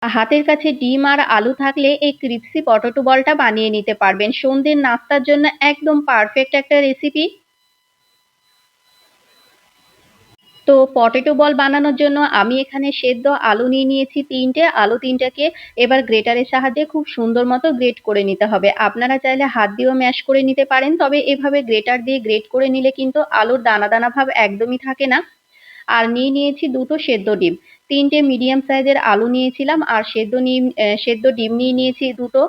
হাতের কাছে ডিম আর আলু থাকলে এই ক্রিপসি পটেটো বলটা বানিয়ে নিতে পারবেন। সন্ধ্যের নাস্তার জন্য একদম পারফেক্ট একটা রেসিপি। তো পটেটো বল বানানোর জন্য আমি এখানে সেদ্ধ আলু নিয়ে নিয়েছি ৩ টে। আলু ৩ টাকে এবার গ্রেটারের সাহায্যে খুব সুন্দর মতো গ্রেট করে নিতে হবে। আপনারা চাইলে হাত দিয়েও ম্যাশ করে নিতে পারেন। তবে এভাবে গ্রেটার দিয়ে গ্রেট করে নিলে কিন্তু আলুর দানা, দানা ভাব একদমই থাকে না। আর নিয়ে নিয়েছি ২ টো সেদ্ধ ডিম। ৩ টে মিডিয়াম সাইজের আলু নিয়েছিলাম আর সেদ্ধ ডিম নিয়ে নিয়েছি ২ টো।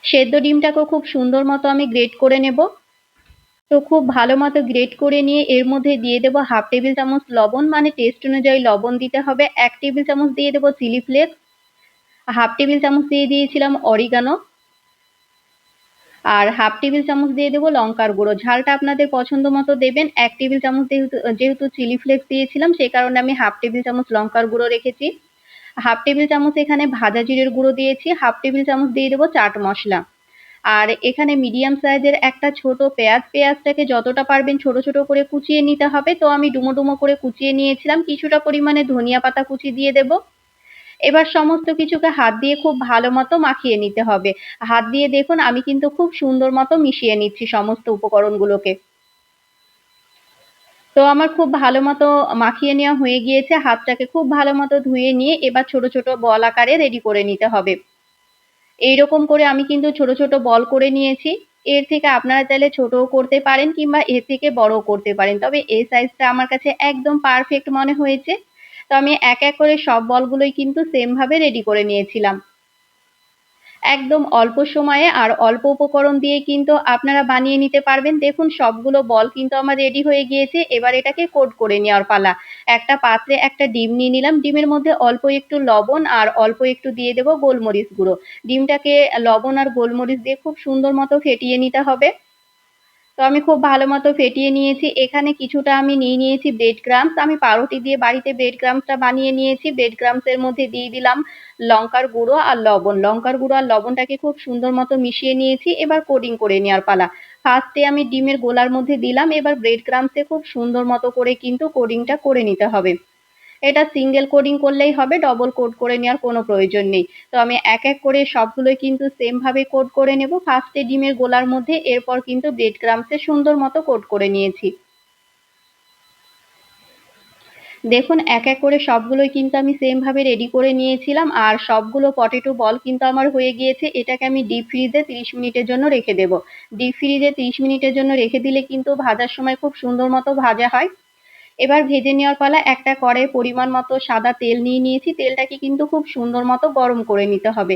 সেদ্ধ ডিমটাকেও খুব সুন্দর মতো আমি গ্রেট করে নেব। তো খুব ভালো মতো গ্রেট করে নিয়ে এর মধ্যে দিয়ে দেবো 1/2 টেবিল চামচ লবণ, মানে টেস্ট অনুযায়ী লবণ দিতে হবে। ১ টেবিল চামচ দিয়ে দেবো চিলি ফ্লেক্স, 1/2 টেবিল চামচ দিয়ে দিয়েছিলাম অরিগানো আর 1/2 টেবিল চামচ দিয়ে দেবো লঙ্কার গুঁড়ো। ঝালটা আপনাদের পছন্দ মতো দেবেন। ১ টেবিল চামচ যেহেতু চিলি ফ্লেক্স দিয়েছিলাম সেই কারণে আমি 1/2 টেবিল চামচ লঙ্কার গুঁড়ো রেখেছি। 1/2 টেবিল চামচ এখানে ভাজা জিরের গুঁড়ো দিয়েছি, 1/2 টেবিল চামচ দিয়ে দেবো চাট মসলা। আর এখানে মিডিয়াম সাইজের একটা ছোট পেঁয়াজ, পেঁয়াজটাকে যতটা পারবেন ছোট, ছোট করে কুচিয়ে নিতে হবে। তো আমি ডুমো, ডুমো করে কুচিয়ে নিয়েছিলাম। কিছুটা পরিমাণে ধনিয়া পাতা কুচি দিয়ে দেব। এবার সমস্ত কিছুকে হাত দিয়ে খুব ভালো মতো মাখিয়ে নিতে হবে। হাত দিয়ে দেখুন আমি কিন্তু খুব সুন্দর মতো মিশিয়ে নিচ্ছি সমস্ত উপকরণগুলোকে। তো আমার খুব ভালো মতো মাখিয়ে নেওয়া হয়ে গিয়েছে। হাতটাকে খুব ভালো মতো ধুয়ে নিয়ে এবার ছোট, ছোট বল আকারে রেডি করে নিতে হবে। এইরকম করে আমি কিন্তু ছোট, ছোট বল করে নিয়েছি। এর থেকে আপনারা চাইলে ছোটও করতে পারেন কিংবা এর থেকে বড়ও করতে পারেন। তবে এই সাইজটা আমার কাছে একদম পারফেক্ট মনে হয়েছে। তো আমি এক, এক করে সব বলগুলোই কিন্তু সেম ভাবে রেডি করে নিয়েছিলাম। একদম অল্প সময়ে আর অল্প উপকরণ দিয়ে কিন্তু আপনারা বানিয়ে নিতে পারবেন। দেখুন সবগুলো বল কিন্তু আমার রেডি হয়ে গিয়েছে। এবার এটাকে কোট করে নেওয়ার পালা। একটা পাত্রে একটা ডিম নিয়ে নিলাম। ডিমের মধ্যে অল্প একটু লবণ আর অল্প একটু দিয়ে দেব গোলমরিচ গুঁড়ো। ডিমটাকে লবণ আর গোলমরিচ দিয়ে খুব সুন্দর মতো ফেটিয়ে নিতে হবে। তো আমি খুব ভালো মতো ফেটিয়ে নিয়েছি। এখানে কিছুটা আমি নিয়ে নিয়েছি ব্রেড ক্রাম্বস। আমি পাউরুটি দিয়ে বাড়িতে ব্রেড ক্রাম্বসটা বানিয়ে নিয়েছি। ব্রেড ক্রাম্বসের মধ্যে দিয়ে দিলাম লঙ্কার গুঁড়ো আর লবণ। লঙ্কার গুঁড়ো আর লবণটাকে খুব সুন্দর মতো মিশিয়ে নিয়েছি। এবার কোটিং করে নেওয়ার পালা। ফার্স্টে আমি ডিমের গোলার মধ্যে দিলাম। এবার ব্রেড ক্রাম্বসে খুব সুন্দর মতো করে কিন্তু কোটিংটা করে নিতে হবে। এটা সিঙ্গেল কোডিং করলেই হবে, ডবল কোড করে নেওয়ার কোনো প্রয়োজন নেই। তো আমি এক, এক করে সবগুলোই কিন্তু সেম ভাবে কোড করে নেব। ফার্স্টে ডিমের গোলার মধ্যে, এরপর কিন্তু ব্রেড ক্রাম্বসে সুন্দর মতো কোড করে নিয়েছি। দেখুন এক, এক করে সবগুলোই কিন্তু আমি সেম ভাবে রেডি করে নিয়েছিলাম আর সবগুলো পটেটো বল কিন্তু আমার হয়ে গিয়েছে। এটাকে আমি ডিপ ফ্রিজে ৩০ মিনিটের জন্য রেখে দেব। ডিপ ফ্রিজে ৩০ মিনিটের জন্য রেখে দিলে কিন্তু ভাজার সময় খুব সুন্দর মতো ভাজা হয়। এবার ভেজে নেওয়ার পালা। একটা কড়াইয়ে পরিমাণ মতো সাদা তেল নিয়ে নিয়েছি। তেলটাকে কিন্তু খুব সুন্দর মতো গরম করে নিতে হবে।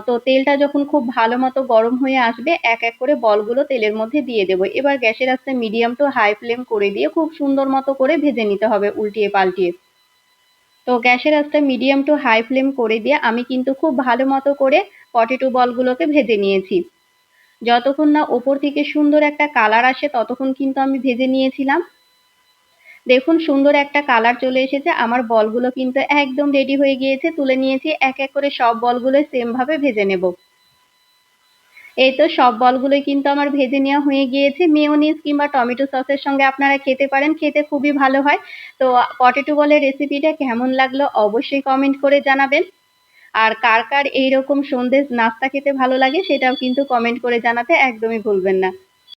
তো তেলটা যখন খুব ভালো মতো গরম হয়ে আসবে এক, এক করে বলগুলো তেলের মধ্যে দিয়ে দেব। এবার গ্যাসের আঁচটা মিডিয়াম টু হাই ফ্লেম করে দিয়ে খুব সুন্দর মতো করে ভেজে নিতে হবে উল্টিয়ে পাল্টিয়ে। তো গ্যাসের আঁচটা মিডিয়াম টু হাই ফ্লেম করে দিয়ে আমি কিন্তু খুব ভালো মতো করে পটেটো বলগুলোকে ভেজে নিয়েছি। যতক্ষণ না ওপর থেকে সুন্দর একটা কালার আসে ততক্ষণ কিন্তু আমি ভেজে নিয়েছিলাম। দেখুন সুন্দর একটা কালার চলে এসেছে। আমার বলগুলো কিন্তু একদম রেডি হয়ে গিয়েছে। তুলে নিয়েছি। এক, এক করে সব বলগুলো সেম ভাবে ভেজে নেব। এই তো সব বলগুলোই কিন্তু আমার ভেজে নেওয়া হয়ে গিয়েছে। মেয়োনিজ কিংবা টমেটো সসের সঙ্গে আপনারা খেতে পারেন। খেতে খুবই ভালো হয়। তো পটেটো বলের রেসিপিটা কেমন লাগলো অবশ্যই কমেন্ট করে জানাবেন। আর কার, কার এইরকম সন্ধ্যের নাস্তা খেতে ভালো লাগে সেটাও কিন্তু কমেন্ট করে জানাতে একদমই ভুলবেন না।